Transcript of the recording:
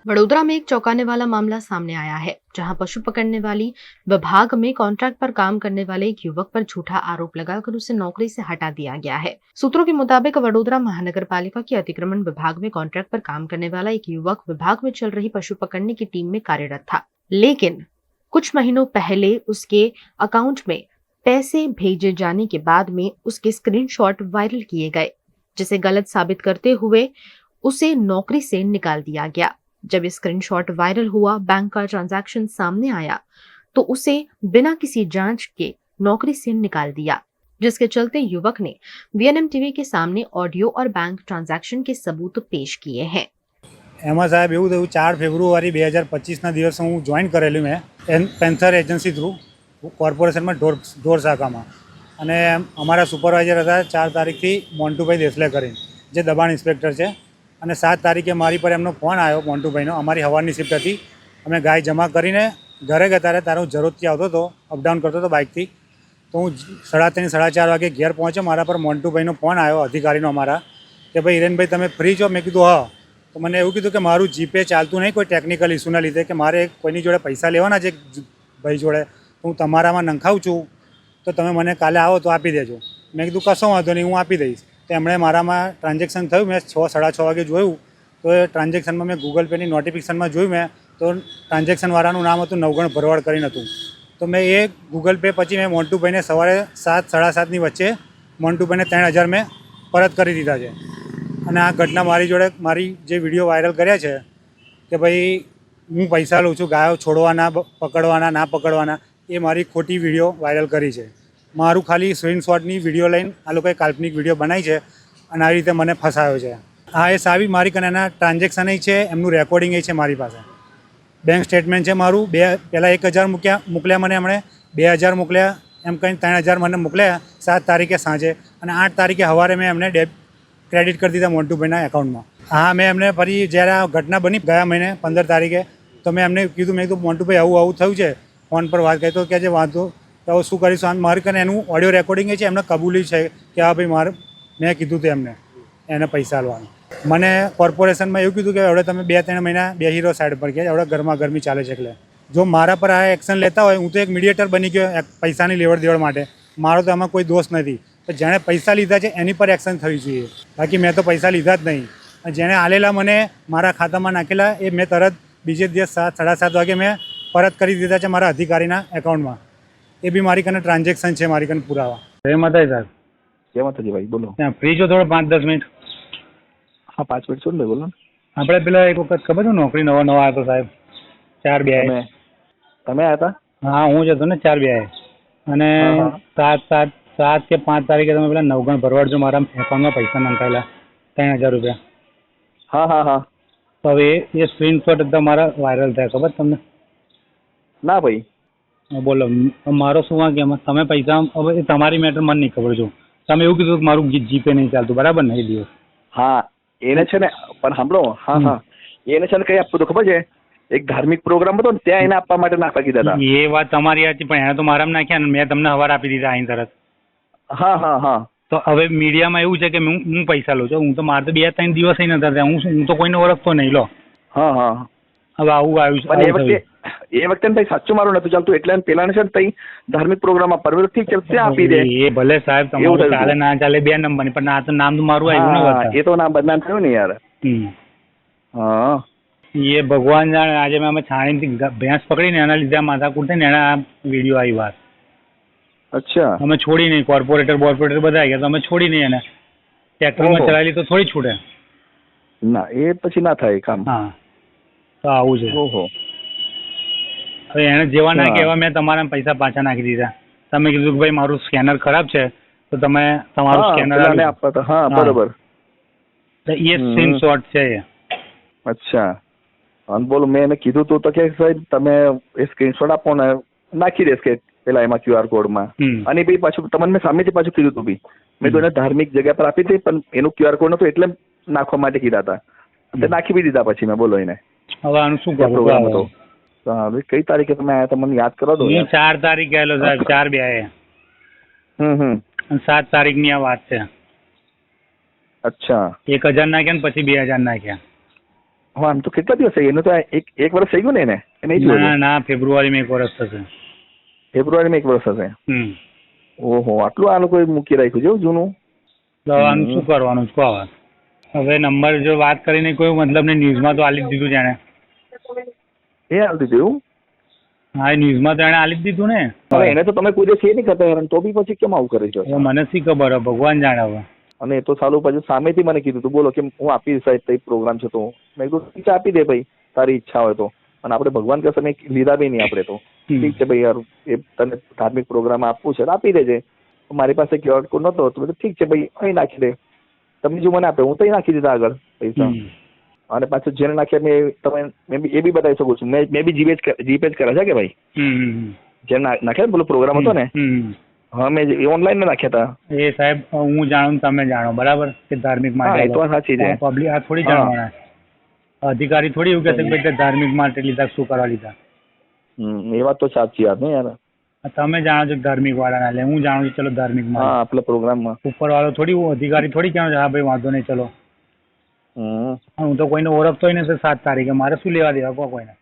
वडोदरा में एक चौंकाने वाला मामला सामने आया है, जहां पशु पकड़ने वाली विभाग में कॉन्ट्रैक्ट पर काम करने वाले एक युवक पर झूठा आरोप लगाकर उसे नौकरी से हटा दिया गया है। सूत्रों के मुताबिक वडोदरा महानगर पालिका की अतिक्रमण विभाग में कॉन्ट्रैक्ट पर काम करने वाला एक युवक विभाग में चल रही पशु पकड़ने की टीम में कार्यरत था, लेकिन कुछ महीनों पहले उसके अकाउंट में पैसे भेजे जाने के बाद में उसके स्क्रीनशॉट वायरल किए गए, जिसे गलत साबित करते हुए उसे नौकरी से निकाल दिया गया। जब ये स्क्रीनशॉट वायरल हुआ, बैंक का ट्रांजैक्शन सामने आया तो उसे बिना किसी जांच के नौकरी से निकाल दिया, जिसके चलते युवक ने वीएनएम टीवी के सामने ऑडियो और बैंक ट्रांजैक्शन के सबूत पेश किए हैं। એમાં સાહેબ એવું થયું 4 ફેબ્રુઆરી 2025ના દિવસે હું જોઈન કરેલું મેં પેન્થર એજન્સી થ્રુ કોર્પોરેશનમાં ઢોર શાખામાં અને અમારા સુપરવાઇઝર હતા 4 તારીખથી મોન્ટુભાઈ દેસલે કરીને જે દબાણ ઇન્સ્પેક્ટર છે અને 7 તારીખે મારી પર એમનો ફોન આવ્યો મોન્ટુભાઈનો। અમારી હવાની શિફ્ટ હતી, અમે ગાય જમા કરીને ઘરે ગયા ત્યારે તારો જરોદથી આવતો હતો, અપડાઉન કરતો હતો બાઇકથી। તો હું 3:30 4:30 વાગે ઘેર પહોંચ્યો, મારા પર મોન્ટુભાઈનો ફોન આવ્યો અધિકારીનો અમારા કે ભાઈ હિરેનભાઈ તમે ફ્રી છો? મેં કીધું હા। તો મને એવું કીધું કે મારું જીપે ચાલતું નહીં કોઈ ટેકનિકલ ઇસ્યુના લીધે, કે મારે કોઈની જોડે પૈસા લેવાના છે ભાઈ જોડે, તો હું તમારામાં નંખાવું છું, તો તમે મને કાલે આવો તો આપી દેજો। મેં કીધું કશો વાંધો નહીં, હું આપી દઈશ। તો એમણે મારામાં ટ્રાન્ઝેક્શન થયું, મેં 6 6:30 વાગે જોયું તો એ ટ્રાન્ઝેક્શનમાં મેં ગૂગલ પેની નોટિફિકેશનમાં જોયું મેં તો ટ્રાન્ઝેક્શનવાળાનું નામ હતું નવગણ ભરવાડ કરીને હતું। તો મેં એ ગૂગલ પે પછી મેં મોન્ટુભાઈને સવારે 7 7:30ની વચ્ચે મોન્ટુભાઈને 3000 મેં પરત કરી દીધા છે। અને આ ઘટના મારી જોડે મારી જે વિડીયો વાયરલ કર્યા છે કે ભાઈ હું પૈસા લઉં છું ગાયો છોડવાના, પકડવાના, ના પકડવાના, એ મારી ખોટી વિડીયો વાયરલ કરી છે। મારું ખાલી સ્ક્રીનશોટની વિડીયો લઈને આ લોકોએ કાલ્પનિક વિડીયો બનાવી છે અને આવી રીતે મને ફસાયો છે। હા, એ સાબી મારી કને એના ટ્રાન્ઝેક્શન છે, એમનું રેકોર્ડિંગ છે મારી પાસે, બેંક સ્ટેટમેન્ટ છે મારું। પહેલાં 1000 મોકલ્યા મને એમણે, 2000 મોકલ્યા, એમ કંઈ 3000 મને મોકલ્યા 7 તારીખે સાંજે, અને 8 તારીખે સવારે મેં એમને ક્રેડિટ કરી દીધા મોન્ટુભાઈના એકાઉન્ટમાં। હા, મેં એમને ફરી જ્યારે આ ઘટના બની ગયા મહિને 15 તારીખે તો મેં એમને કીધું, મેં કીધું મોન્ટુભાઈ આવું થયું છે, ફોન પર વાત કરી તો કે જે વાંધો તો શું કરીશું, મારે કને એનું ઓડિયો રેકોર્ડિંગ છે, એમને કબૂલી છે કે હા ભાઈ મારે મેં કીધું હતું એમને એને પૈસા આલવાનું। મને કોર્પોરેશનમાં એવું કીધું કે હવે તમે 2-3 મહિના બેસી રહો સાઈડ પર, કે હવે ગરમા ગરમી ચાલે છે, એટલે જો મારા પર આ એક્શન લેતા હોય, હું તો એક મીડિયેટર બની ગયો પૈસાની લેવડ દેવડ માટે, મારો તો આમાં કોઈ દોષ નથી। તો જેણે પૈસા લીધા છે એની પર એક્શન થવી જોઈએ, બાકી મેં તો પૈસા લીધા જ નહીં। અને જેણે આલેલા મને મારા ખાતામાં નાખેલા એ મેં તરત બીજે દિવસ 7 7:30 વાગે મેં પરત કરી દીધા છે મારા અધિકારીના એકાઉન્ટમાં। એ બી મારી કને ટ્રાન્ઝેક્શન છે, મારી કને પુરાવા। જય માતાજી સાહેબ। જય માતાજી ભાઈ, બોલો। ત્યાં ફ્રી છો થોડો 5-10 મિનિટ? હા, 5 મિનિટ છો ને, બોલો। આપણે પેલા એક વખત ખબર છે નોકરી નવા આવ્યો હતો સાહેબ, 4-2 તમે આવ્યા હતા? હા, હું જ હતો ને 4-2 અને 7 કે 5 તારીખે તમે પેલા નવગણ ભરવાડ જો મારા એકાઉન્ટમાં પૈસા નાખાયેલા 3000 રૂપિયા। હા હા હા। તો હવે એ સ્ક્રીનશોટ તમારા વાયરલ થયા, ખબર તમને? ના ભાઈ। બોલો મારો શું વાંક એમાં? તમે પૈસા હવે તમારી મેટર મને નહીં ખબર, જો તમે એવું કીધું કે મારું જીપે નહીં ચાલતું, બરાબર ને? એ દિવસ હા, એને છે ને પણ સાંભળો, હા હા, એને છે ને કઈ આપવું તો ખબર છે, એક ધાર્મિક પ્રોગ્રામ હતો ને ત્યાં એને આપવા માટે નાખવા કીધા હતા। એ વાત તમારી હતી, પણ એને તો મારામાં નાખ્યા ને મેં તમને હવાર આપી દીધા અહીં તરત। હા હા હા। તો હવે મીડિયામાં એવું છે કે હું પૈસા લઉં છું, હું તો મારે તો 2-3 દિવસ નતા થયા, હું તો કોઈને ઓળખતો નહીં લો। હા હા। હવે આવું આવ્યું છે એ વખતે ભાઈ સાચું મારું નતું ચાલતું, એટલે પેલા છે ને તઈ ધાર્મિક પ્રોગ્રામમાં પરવેશ ઠીક છે ત્યાં આપી દે। એ ભલે સાહેબ તમારું ચાલે ના ચાલે 2 નંબર, પણ આ તો નામ તો મારું આવ્યું ને, એ તો નામ બદનામ થયું ને યાર। હા, એ ભગવાન જાણે। આજે મેં અમે છાણીથી ભેંસ પકડીને એના લીધે માથાકૂટ થઈને એના વિડીયો આવી વાત। અચ્છા। અમે છોડી નહીં, કોર્પોરેટર બધા ગયા તો અમે છોડી નહીં, એને ટ્રેક્ટરમાં ચલાવેલી તો થોડી છૂટે ના, એ પછી ના થાય કામ। હા, તો આવું છે। ઓહો, હવે એને જેવા ના કહેવા મેં તમારા પૈસા પાછા નાખી દીધા। તમે કીધું કે ભાઈ મારું સ્કેનર ખરાબ છે તો તમે તમારું સ્કેનર આપવા। હા બરોબર, એ સ્ક્રીનશોટ છે। અચ્છા, અને બોલો મેં એને કીધું તું તો કે સાહેબ તમે એ સ્ક્રીનશોટ આપો ને નાખી દેશ કે પેલા એમાં QR કોડમાં, અને ભાઈ પાછું તમને મેં સામેથી પાછું કીધું તું બી, મેં તો એને ધાર્મિક જગ્યા પર આપી હતી પણ એનું QR કોડ નતું એટલે નાખવા માટે કીધા હતા, તે નાખી બી દીધા પછી મેં, બોલો એને। હવે આનું શું પ્રોગ્રામ હતો? કઈ તારીખે તમે આયા મને યાદ કરો દો। 4 તારીખે આવેલો સાહેબ, 4-2 અને 7 તારીખની આ વાત છે। અચ્છા, 1000 નાખ્યા ને પછી 2000 નાખ્યા। હા આમ તો કેટલા દિવસ થઈ ગયા? એનું તો એક વર્ષ થઈ ગયું ને એને નહીં જોયું? ના ના ફેબ્રુઆરીમાં 1 વર્ષ થશે. ફેબ્રુઆરીમાં 1 વર્ષ હશે. ઓહો, આટલું આ લોકોએ મૂકી રાખ્યું છે એવું જૂનું? તો આનું શું કરવાનું કહો હવે? હવે નંબર જો વાત કરીને કોઈ મતલબ નહીં, ન્યૂઝમાં તો આલી જ દીધું જાણે. એ હાલ દીધું એવું? હા એ ન્યૂઝમાં તો એણે આલી જ દીધું ને. હવે એને તો તમે કોઈ દિવસ એ નહીં કરતા હેરાન, તો બી પછી કેમ આવું કરે છે? હવે મને શી ખબર હવે, ભગવાન જાણે હવે. અને એ તો સાલું પાછું સામેથી મને કીધું તું, બોલો કે હું આપી સાહેબ કઈ પ્રોગ્રામ છે તો મેં કીધું ઠીક છે આપી દે ભાઈ, તારી ઈચ્છા હોય તો. અને આપણે ભગવાન કહેશે મેં લીધા બી નહીં આપણે તો. ઠીક છે ભાઈ યાર, એ તને ધાર્મિક પ્રોગ્રામ આપવું છે આપી દેજે. મારી પાસે ક્યુઆર કોડ નહોતો તો ઠીક છે ભાઈ અહીં નાખી દે, તમે જો મને આપે હું તો અહીં નાખી દીધા આગળ પૈસા. અને પાછું જેને નાખ્યા મેં એ બી બતાવી શકું છું. મેં બી જીપે જ કર્યા છે કે ભાઈ, જેને નાખ્યા પેલો પ્રોગ્રામ હતો ને, હા મેં ઓનલાઈન માં નાખ્યા હતા. એ સાહેબ હું જાણું તમે જાણો બરાબર કે ધાર્મિક માટે. એ તો સાચી છે. પબ્લિક આ થોડી જાણવાના, અધિકારી થોડી એવું કહેશે કે ભાઈ ધાર્મિક માટે લીધા, શું કરવા લીધા. એ વાત તો સાચી યાર ને યાર. તમે જાણો છો ધાર્મિક વાળાના, એટલે હું જાણું છું ચલો ધાર્મિક માં. હા આપણા પ્રોગ્રામમાં ઉપર વાળો થોડી અધિકારી થોડી કહેવાનો છે હા ભાઈ વાંધો નહીં ચલો. હું તો કોઈને ઓળખતો નથી 7 તારીખે, મારે શું લેવા દેવા કહો કોઈને.